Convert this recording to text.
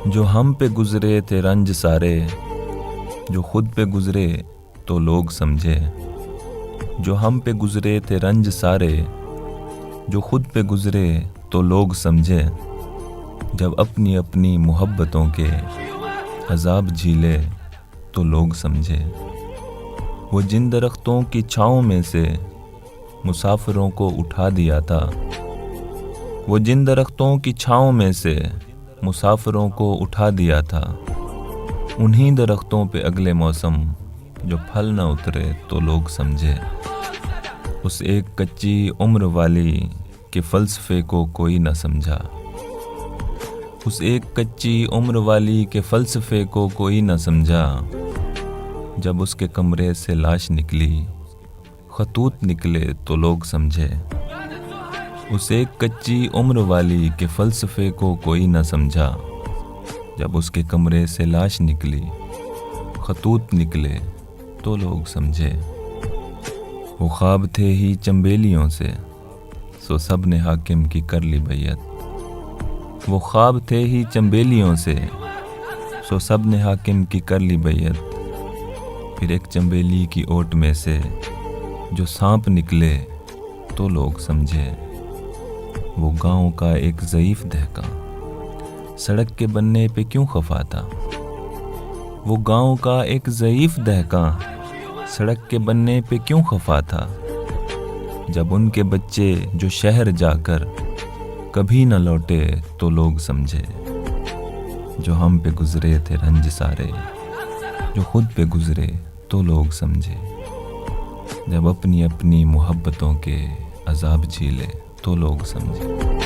جو ہم پہ گزرے تھے رنج سارے، جو خود پہ گزرے تو لوگ سمجھے۔ جو ہم پہ گزرے تھے رنج سارے، جو خود پہ گزرے تو لوگ سمجھے۔ جب اپنی اپنی محبتوں کے عذاب جھیلے تو لوگ سمجھے۔ وہ جن درختوں کی چھاؤں میں سے مسافروں کو اٹھا دیا تھا، وہ جن درختوں کی چھاؤں میں سے مسافروں کو اٹھا دیا تھا، انہی درختوں پہ اگلے موسم جو پھل نہ اترے تو لوگ سمجھے۔ اس ایک کچی عمر والی کے فلسفے کو کوئی نہ سمجھا، اس ایک کچی عمر والی کے فلسفے کو کوئی نہ سمجھا۔ جب اس کے کمرے سے لاش نکلی، خطوط نکلے تو لوگ سمجھے۔ اس ایک کچی عمر والی کے فلسفے کو کوئی نہ سمجھا۔ جب اس کے کمرے سے لاش نکلی، خطوط نکلے تو لوگ سمجھے۔ وہ خواب تھے ہی چنبیلیوں سے، سو سب نے حاکم کی کر لی بیعت۔ وہ خواب تھے ہی چنبیلیوں سے، سو سب نے حاکم کی کر لی بیعت۔ پھر ایک چنبیلی کی اوٹ میں سے جو سانپ نکلے تو لوگ سمجھے۔ وہ گاؤں کا ایک ضعیف دہقاں سڑک کے بننے پہ کیوں خفا تھا؟ وہ گاؤں کا ایک ضعیف دہقاں سڑک کے بننے پہ کیوں خفا تھا؟ جب ان کے بچے جو شہر جا کر کبھی نہ لوٹے تو لوگ سمجھے۔ جو ہم پہ گزرے تھے رنج سارے، جو خود پہ گزرے تو لوگ سمجھے۔ جب اپنی اپنی محبتوں کے عذاب جھیلے تو لوگ سمجھے۔